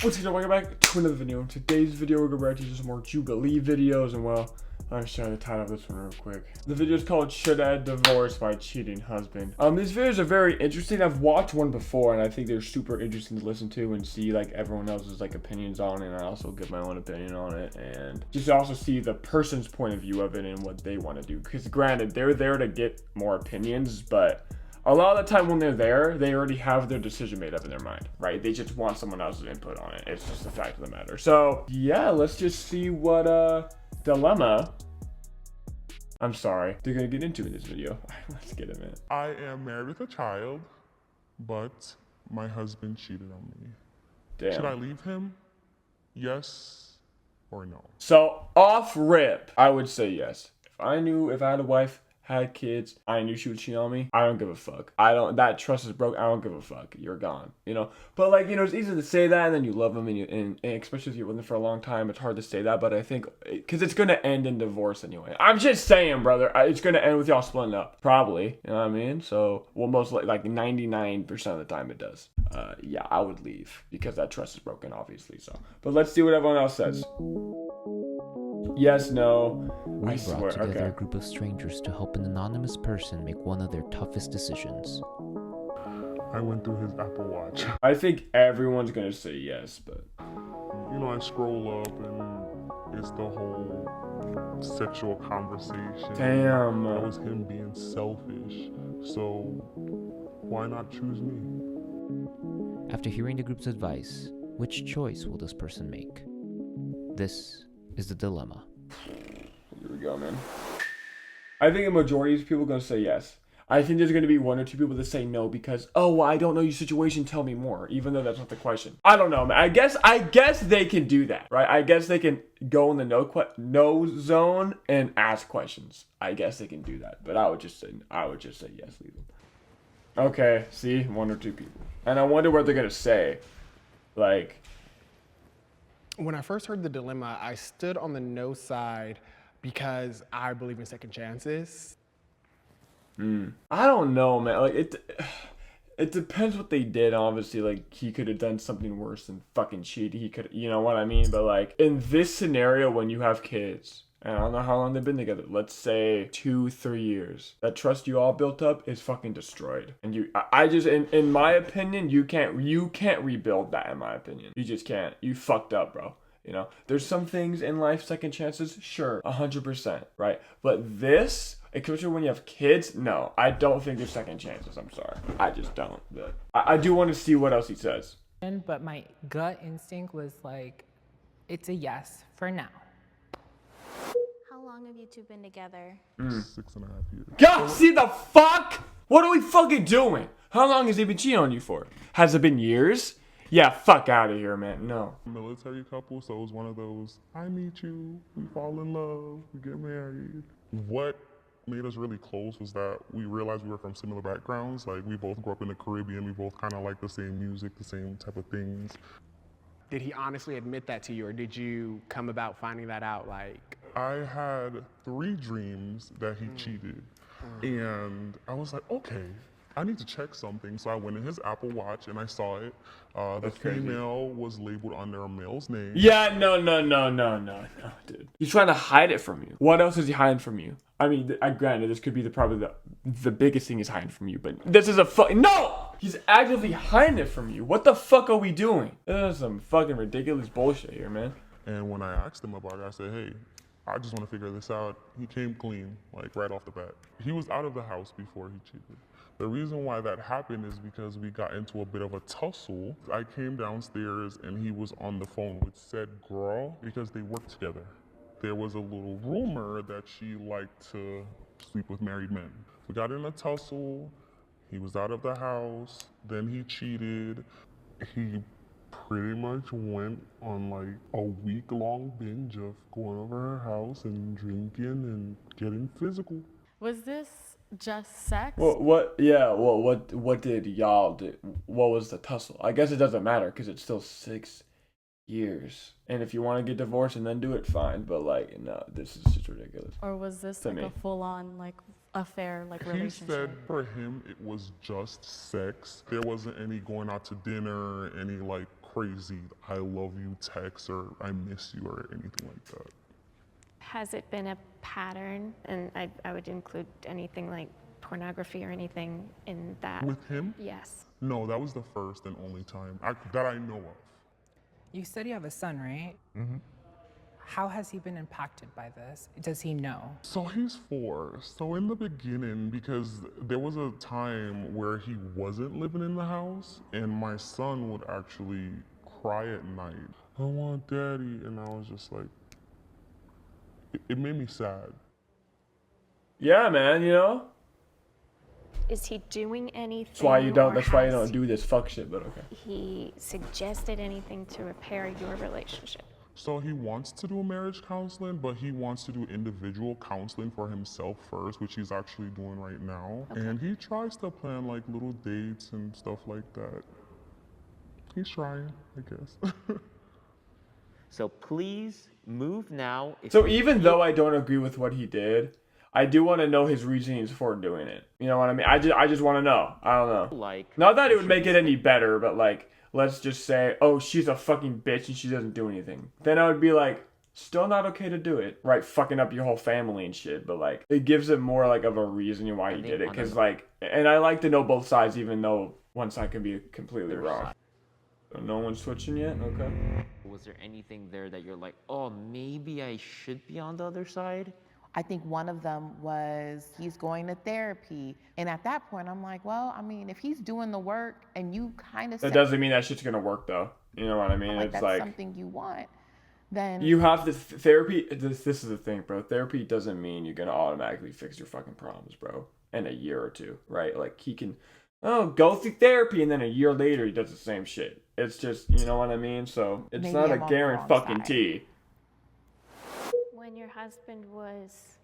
What's good, welcome back to another video. In today's video, we're going to react to some more Jubilee videos, and well, I'll show the title of this one real quick. The video is called Should I Divorce My Cheating Husband? These videos are very interesting. I've watched one before, and I think they're super interesting to listen to and see like everyone else's like opinions on it, and I also give my own opinion on it, and just also see the person's point of view of it and what they want to do. Because granted, they're there to get more opinions, but a lot of the time when they're there, they already have their decision made up in their mind, right? They just want someone else's input on it. It's just the fact of the matter. So yeah, let's just see what dilemma, I'm sorry, they're gonna get into in this video. Let's get in it. I am married with a child, but my husband cheated on me. Damn. Should I leave him? Yes or no? So off rip, I would say yes. If I had a wife, had kids, I knew she would cheat on me, I don't give a fuck. That trust is broke, I don't give a fuck. You're gone, you know? But like, you know, it's easy to say that, and then you love them, and especially if you're with them for a long time, it's hard to say that, but I think, because it's going to end in divorce anyway. I'm just saying, brother, it's going to end with y'all splitting up. Probably, you know what I mean? So, well, most like 99% of the time it does. Yeah, I would leave, because that trust is broken, obviously, so. But let's see what everyone else says. Yes, no, We I swear, brought together okay. a group of strangers to help an anonymous person make one of their toughest decisions. I went through his Apple Watch. I think everyone's gonna say yes, but You know, I scroll up and it's the whole sexual conversation. damn. That was him being selfish. So why not choose me? After hearing the group's advice, which choice will this person make? This is the dilemma. Here we go, man. I think a majority of people are gonna say yes. I think there's gonna be one or two people that say no because, oh, well, I don't know your situation, tell me more, even though that's not the question. I don't know, man. I guess they can do that, right? I guess they can go in the no zone and ask questions. I guess they can do that, but I would just say yes, leave them. Okay, see, one or two people, and I wonder what they're gonna say, like. When I first heard the dilemma, I stood on the no side because I believe in second chances. I don't know, man. Like it depends what they did. Obviously, like he could have done something worse than fucking cheat. He could, you know what I mean? But like in this scenario, when you have kids, and I don't know how long they've been together, let's say 2-3 years, that trust you all built up is fucking destroyed. And I just, in my opinion, you can't rebuild that. In my opinion, you just can't. You fucked up, bro. You know, there's some things in life, second chances, sure, 100%, right? But this, especially when you have kids, no, I don't think there's second chances. I'm sorry, I just don't. But I do want to see what else he says. But my gut instinct was like, it's a yes for now. How long have you two been together? 6.5 years. God, see the fuck? What are we fucking doing? How long has he been cheating on you for? Has it been years? Yeah, fuck out of here, man. No. Military couple, so it was one of those, I meet you, we fall in love, we get married. What made us really close was that we realized we were from similar backgrounds. Like, we both grew up in the Caribbean, we both kind of like the same music, the same type of things. Did he honestly admit that to you, or did you come about finding that out like? I had 3 dreams that he cheated, and I was like, okay, I need to check something. So I went in his Apple Watch and I saw it. The That's crazy. female was labeled under a male's name. Yeah, no, dude. He's trying to hide it from you. What else is he hiding from you? I mean, granted, this could be probably the biggest thing he's hiding from you, but this is no! He's actively hiding it from you. What the fuck are we doing? This is some fucking ridiculous bullshit here, man. And when I asked him about it, I said, hey, I just want to figure this out. He came clean, like right off the bat. He was out of the house before he cheated. The reason why that happened is because we got into a bit of a tussle. I came downstairs and he was on the phone with said girl because they worked together. There was a little rumor that she liked to sleep with married men. We got in a tussle. He was out of the house. Then he cheated. He pretty much went on like a week-long binge of going over her house and drinking and getting physical. Was this just sex? Well, what did y'all do? What was the tussle? I guess it doesn't matter because it's still 6 years. And if you want to get divorced and then do it, fine. But like, no, this is just ridiculous. Or was this To like me. a full-on like affair, like He relationship? said for him it was just sex. There wasn't any going out to dinner, any like crazy I love you text or I miss you or anything like that. Has it been a pattern? And I would include anything like pornography or anything in that. With him? Yes. No, that was the first and only time that I know of. You said you have a son, right? Mm-hmm. How has he been impacted by this? Does he know? So he's 4. So in the beginning, because there was a time where he wasn't living in the house, and my son would actually cry at night, I want daddy, and I was just like, it made me sad. Yeah, man, you know? Is he doing anything? That's why you don't, or that's why you has don't do this fuck shit, but okay. he suggested anything to repair your relationship? So he wants to do marriage counseling, but he wants to do individual counseling for himself first, which he's actually doing right now. Okay. And he tries to plan like little dates and stuff like that. He's trying, I guess. So please move now. So even though I don't agree with what he did, I do want to know his reasonings for doing it. You know what I mean? I just want to know. I don't know. Like, Not that it would make it any better, but like, let's just say, oh, she's a fucking bitch and she doesn't do anything. Then I would be like, still not okay to do it. Right, fucking up your whole family and shit. But like, it gives it more like of a reason why he did it. Because like, and I like to know both sides, even though one side can be completely wrong. So no one's switching yet? Okay. was there anything there that you're like, oh, maybe I should be on the other side? I think one of them was he's going to therapy. And at that point, I'm like, well, I mean, if he's doing the work and you kind of That doesn't mean that shit's gonna work though. You know what I mean? like It's that's like something you want, then you have to therapy. This is the thing, bro. Therapy doesn't mean you're gonna automatically fix your fucking problems, bro. In a year or two, right? Like he can, go through therapy, and then a year later he does the same shit. It's just, you know what I mean? So it's Maybe not I'm a on the wrong guarantee. When your husband was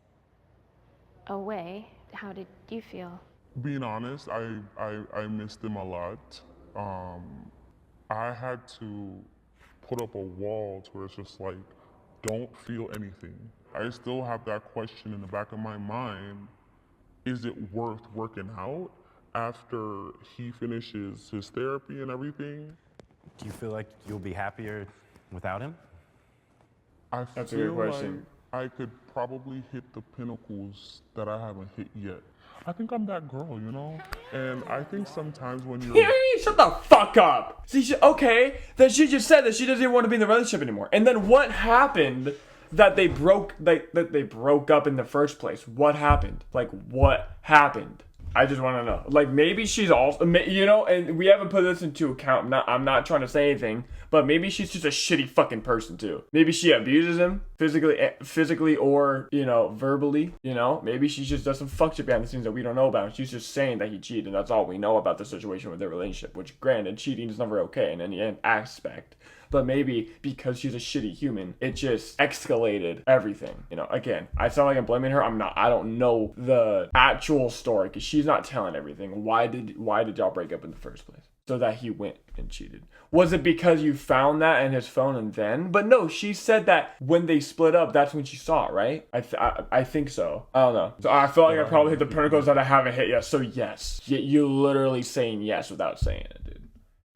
away, how did you feel? Being honest, I missed him a lot. I had to put up a wall to where it's just like, don't feel anything. I still have that question in the back of my mind. Is it worth working out after he finishes his therapy and everything? Do you feel like you'll be happier without him? That's a good question. Like I could probably hit the pinnacles that I haven't hit yet. I think I'm that girl, you know? And I think sometimes when you're... Shut the fuck up! See, okay, then she just said that she doesn't even want to be in the relationship anymore. And then what happened that they broke up in the first place? What happened? Like, what happened? I just want to know. Like, maybe she's also, you know, and we haven't put this into account. I'm not trying to say anything, but maybe she's just a shitty fucking person too. Maybe she abuses him physically or, you know, verbally, you know. Maybe she just does some fuck shit behind the scenes that we don't know about. She's just saying that he cheated, and that's all we know about the situation with their relationship, which granted, cheating is never okay in any aspect. But maybe because she's a shitty human, it just escalated everything. You know, again, I sound like I'm blaming her. I'm not. I don't know the actual story because she's not telling everything. Why did y'all break up in the first place? So that he went and cheated. Was it because you found that in his phone and then? But no, she said that when they split up, that's when she saw it, right? I think so. I don't know. So I feel like I probably hit the pinnacles that I haven't hit yet. So yes, you're literally saying yes without saying it, dude.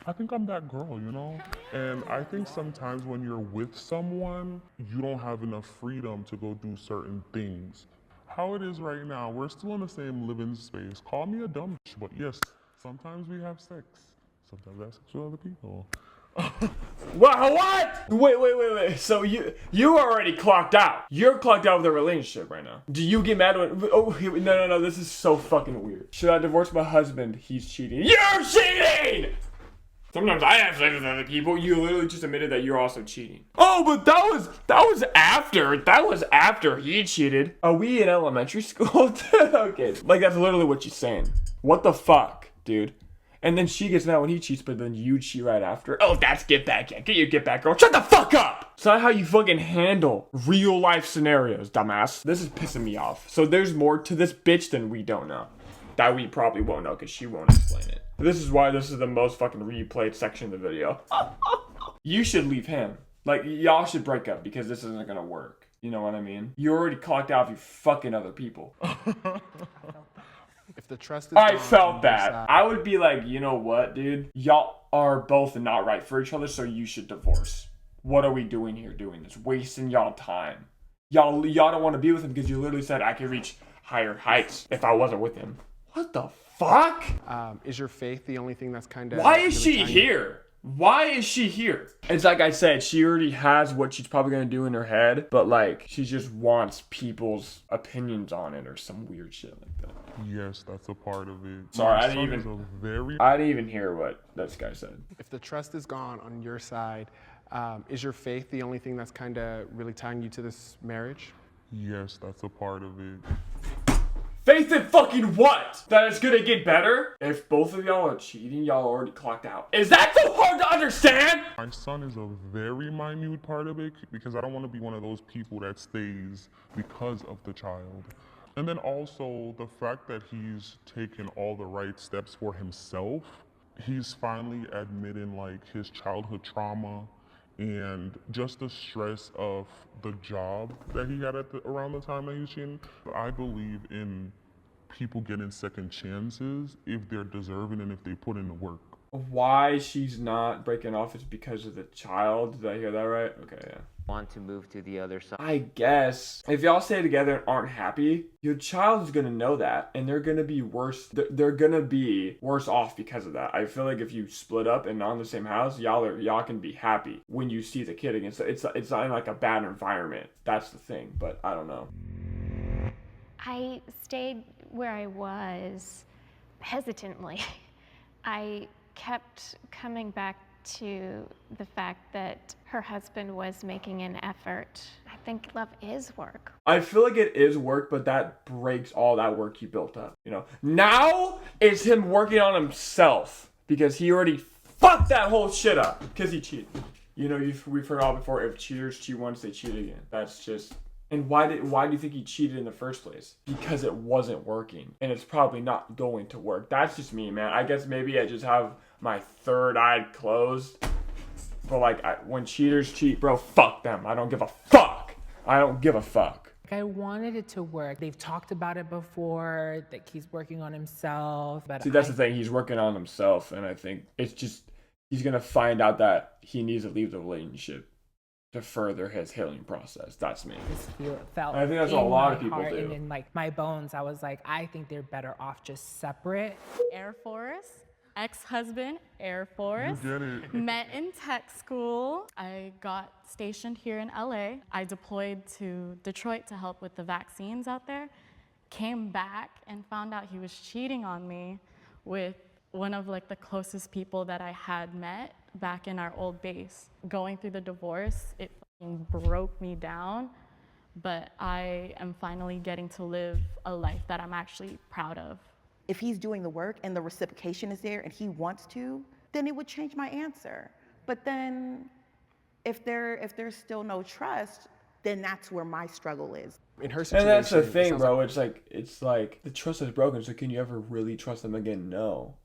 I think I'm that girl, you know? And I think sometimes when you're with someone, you don't have enough freedom to go do certain things. How it is right now, we're still in the same living space. Call me a dumb bitch, but yes, sometimes we have sex. Sometimes I have sex with other people. What? Wait. So you already clocked out. You're clocked out of the relationship right now. Do you get mad when... Oh, no. This is so fucking weird. Should I divorce my husband? He's cheating. You're cheating! Sometimes I have sex with other people. You literally just admitted that you're also cheating. Oh, but that was after he cheated. Are we in elementary school? Okay, like that's literally what she's saying. What the fuck, dude? And then she gets mad when he cheats, but then you cheat right after. Oh, that's get back. Yeah, get your get back, girl. Shut the fuck up! It's not how you fucking handle real life scenarios, dumbass. This is pissing me off. So there's more to this bitch than we don't know. That we probably won't know because she won't explain it. This is why this is the most fucking replayed section of the video. You should leave him. Like, y'all should break up because this isn't gonna work. You know what I mean? You already clocked out if you fucking other people. If the trust is I gone felt on that. your side- I would be like, you know what, dude? Y'all are both not right for each other, so you should divorce. What are we doing here doing this? Wasting y'all time. Y'all don't want to be with him because you literally said I could reach higher heights if I wasn't with him. What the fuck? Is your faith the only thing that's kind of... Why is she here? Why is she here? It's like I said, she already has what she's probably gonna do in her head, but like she just wants people's opinions on it or some weird shit like that. Yes, that's a part of it. Sorry, My I didn't son even- is a very I didn't even hear what this guy said. If the trust is gone on your side, is your faith the only thing that's kind of really tying you to this marriage? Yes, that's a part of it. Faith in fucking what? That it's gonna get better? If both of y'all are cheating, y'all already clocked out. Is that so hard to understand? My son is a very minute part of it because I don't want to be one of those people that stays because of the child. And then also the fact that he's taken all the right steps for himself. He's finally admitting like his childhood trauma and just the stress of the job that he had around the time that he was cheating. I believe in people getting second chances if they're deserving and if they put in the work. Why she's not breaking off is because of the child. Did I hear that right? Okay, yeah. Want to move to the other side. I guess if y'all stay together and aren't happy, your child's gonna know that, and they're gonna be worse. They're gonna be worse off because of that. I feel like if you split up and not in the same house, y'all can be happy when you see the kid again. So it's not in like a bad environment. That's the thing. But I don't know. I stayed where I was hesitantly. I kept coming back to the fact that her husband was making an effort. I think love is work. I feel like it is work, but that breaks all that work you built up. You know, now it's him working on himself because he already fucked that whole shit up because he cheated. You know, we've heard all before. If cheaters cheat once, they cheat again. That's just. And why do you think he cheated in the first place? Because it wasn't working, and it's probably not going to work. That's just me, man. I guess maybe I just have my third eye closed. But like, when cheaters cheat, bro, fuck them. I don't give a fuck. I don't give a fuck. I wanted it to work. They've talked about it before, that he's working on himself. But See, that's the thing. He's working on himself, and I think it's just he's gonna find out that he needs to leave the relationship to further his healing process. That's me. Felt I think that's in what a lot of my people heart do. And in like my bones, I was like, I think they're better off just separate. Air Force, ex-husband, Air Force. You get it. Met in tech school. I got stationed here in LA. I deployed to Detroit to help with the vaccines out there. Came back and found out he was cheating on me with one of like the closest people that I had met back in our old base. Going through the divorce, it fucking broke me down, but I am finally getting to live a life that I'm actually proud of. If he's doing the work and the reciprocation is there and he wants to, then it would change my answer. But then if there's still no trust, then that's where my struggle is. In her situation, And that's the it thing, sounds bro. like- It's like the trust is broken. So can you ever really trust them again? No.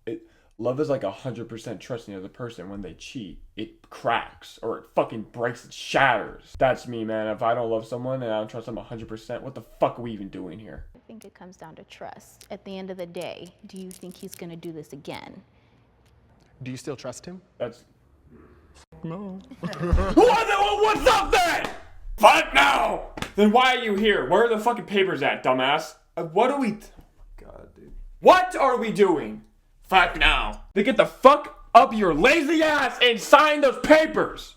Love is like 100% trusting the other person. When they cheat, it cracks or it fucking breaks, it shatters. That's me, man. If I don't love someone and I don't trust them 100%, what the fuck are we even doing here? I think it comes down to trust. At the end of the day, do you think he's gonna do this again? Do you still trust him? That's No. what's up then? Fuck no. Then why are you here? Where are the fucking papers at, dumbass? What are we? God, dude. What are we doing? Fuck no. Then get the fuck up your lazy ass and sign those papers.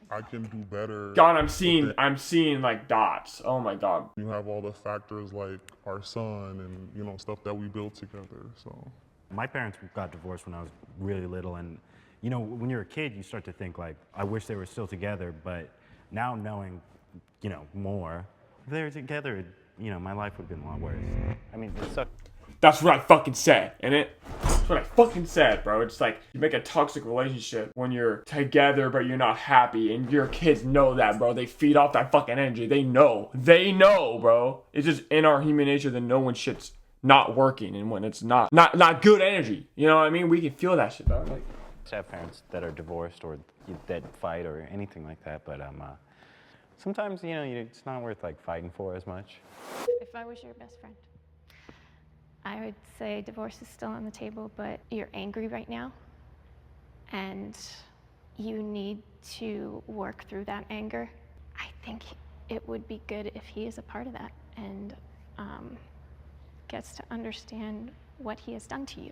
I can do better. God, I'm seeing like dots. Oh my God. You have all the factors like our son and, you know, stuff that we built together, so. My parents got divorced when I was really little, and you know, when you're a kid, you start to think like, I wish they were still together, but now knowing, you know, more, if they were together, you know, my life would have been a lot worse. I mean, it sucked. That's what I fucking said, innit? That's what I fucking said, bro. It's like you make a toxic relationship when you're together but you're not happy, and your kids know that, bro. They feed off that fucking energy. They know, bro. It's just in our human nature that no when shit's not working and when it's not good energy. You know what I mean? We can feel that shit, dog. Like, I have parents that are divorced or that fight or anything like that, but sometimes, you know, it's not worth like fighting for as much. If I was your best friend, I would say divorce is still on the table, but you're angry right now, and you need to work through that anger. I think it would be good if he is a part of that and gets to understand what he has done to you.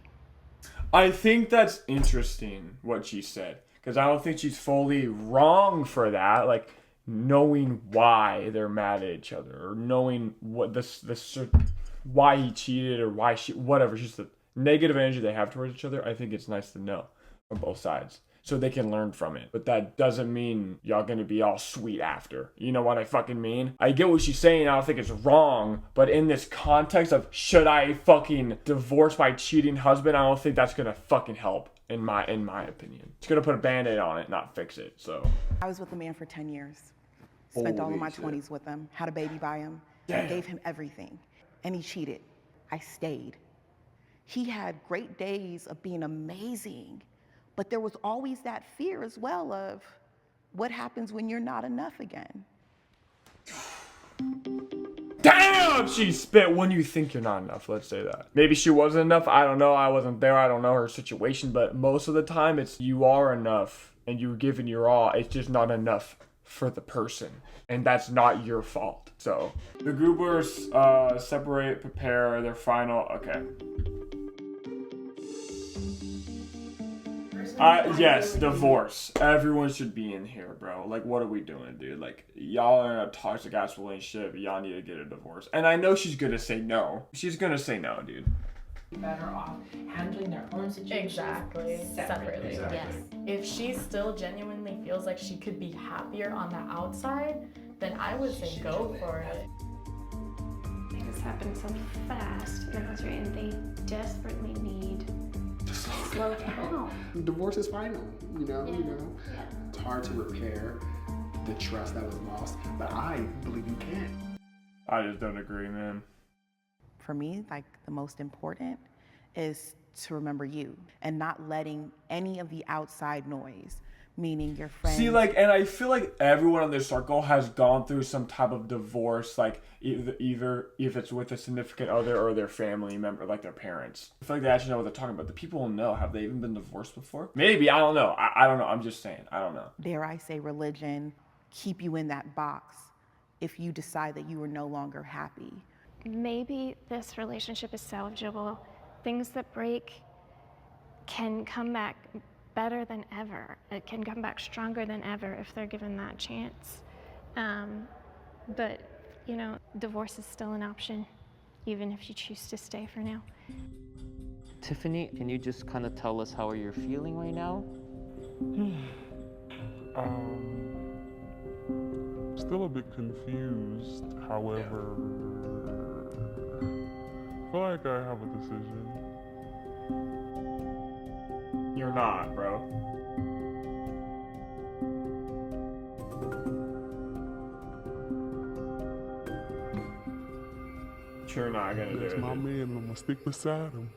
I think that's interesting what she said, because I don't think she's fully wrong for that. Like, knowing why they're mad at each other, or knowing what why he cheated, or why she, whatever, just the negative energy they have towards each other. I think it's nice to know from both sides, so they can learn from it. But that doesn't mean y'all gonna be all sweet after. You know what I fucking mean? I get what she's saying. I don't think it's wrong. But in this context of, should I fucking divorce my cheating husband, I don't think that's gonna fucking help, in my opinion. It's gonna put a band-aid on it, not fix it. So I was with a man for 10 years. Spent all of my 20s with him. Had a baby by him. I gave him everything. And he cheated. I stayed. He had great days of being amazing. But there was always that fear as well of what happens when you're not enough again. damn, she spit when you think you're not enough. Let's say that. Maybe she wasn't enough. I don't know. I wasn't there. I don't know her situation. But most of the time, it's you are enough and you're giving your all. It's just not enough for the person. And that's not your fault. So the groupers separate, prepare their final. Okay. Yes, divorce. Everyone should be in here, bro. Like, what are we doing, dude? Like, y'all are in a toxic ass relationship. Y'all need to get a divorce. And I know she's gonna say no. She's gonna say no, dude. Better off handling their own situation separately. Exactly. Yes. If she still genuinely feels like she could be happier on the outside, then I would say go for it. Things happen so fast in the country, and they desperately need to slow down. Divorce is final, you know. It's hard to repair the trust that was lost, but I believe you can. I just don't agree, man. For me, like, the most important is to remember you and not letting any of the outside noise, meaning your friends. See, like, and I feel like everyone in this circle has gone through some type of divorce, like either if it's with a significant other or their family member, like their parents. I feel like they actually know what they're talking about. The people will know. Have they even been divorced before? Maybe. I don't know. I don't know. I'm just saying. I don't know. Dare I say religion keep you in that box if you decide that you are no longer happy. Maybe this relationship is salvageable. Things that break can come back better than ever. It can come back stronger than ever if they're given that chance. But, you know, divorce is still an option, even if you choose to stay for now. Tiffany, can you just kind of tell us how you're feeling right now? Still a bit confused, however, I feel like I have a decision. You're not, bro. You're not gonna do it. That's my man, and I'm gonna stick beside him.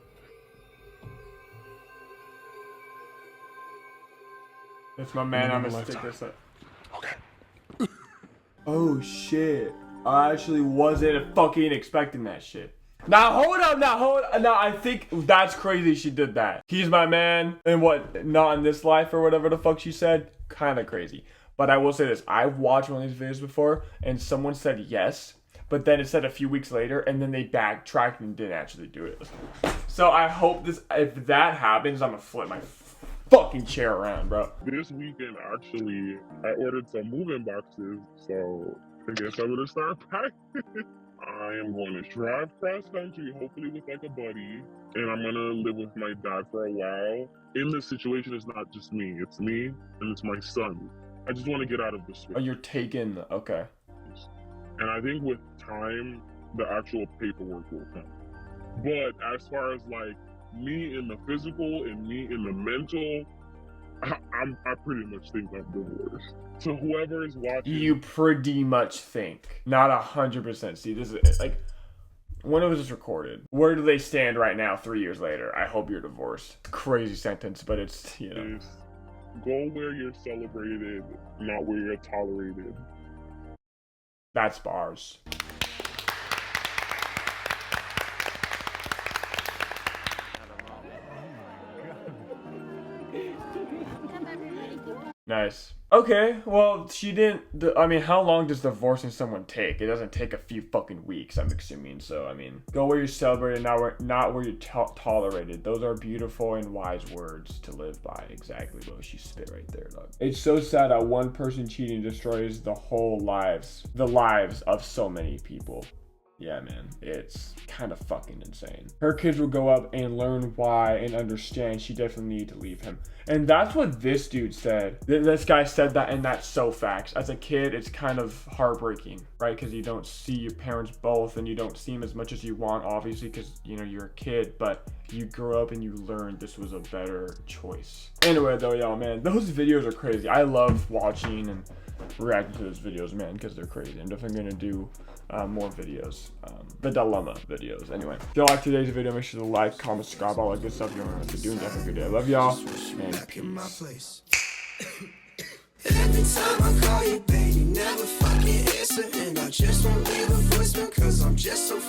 That's my man. I'm gonna stick beside. Okay. Oh shit! I actually wasn't fucking expecting that shit. Now hold up, now I think that's crazy she did that. He's my man, and what, not in this life or whatever the fuck she said? Kinda crazy. But I will say this, I've watched one of these videos before, and someone said yes, but then it said a few weeks later, and then they backtracked and didn't actually do it. So I hope this, if that happens, I'm gonna flip my fucking chair around, bro. This weekend, actually, I ordered some moving boxes, so I guess I'm gonna start packing. I am going to drive cross country, hopefully with like a buddy, and I'm gonna live with my dad for a while. In this situation, it's not just me, it's me and it's my son. I just want to get out of this. Oh, you're taking, okay. And I think with time, the actual paperwork will come. But as far as like me in the physical and me in the mental, I pretty much think I'm divorced. So whoever is watching, you pretty much think, not 100%. See, this is like, when was this recorded? Where do they stand right now, 3 years later? I hope you're divorced. Crazy sentence, but it's, you know. Go where you're celebrated, not where you're tolerated. That's bars. Nice. Okay, well, she didn't. I mean, how long does divorcing someone take? It doesn't take a few fucking weeks, I'm assuming. So, I mean, go where you're celebrated, not where you're tolerated. Those are beautiful and wise words to live by. Exactly what she spit right there, dog. It's so sad that one person cheating destroys the lives of so many people. Yeah, man, it's kind of fucking insane. Her kids will go up and learn why and understand she definitely needed to leave him. And that's what this dude said. This guy said that, and that's so facts. As a kid, it's kind of heartbreaking, right? Because you don't see your parents both, and you don't see them as much as you want, obviously, because, you know, you're a kid, but you grow up and you learn this was a better choice. Anyway, though, y'all, man, those videos are crazy. I love watching and reacting to those videos, man, because they're crazy. I'm definitely gonna do more videos, the dilemma videos. Anyway, if y'all like today's video, make sure to like, comment, subscribe, all that good stuff. You know what to do. Have a good day. I love y'all, and peace. Every time I call you, baby, you never fucking answer, and I just won't leave a voicemail 'cause I'm just so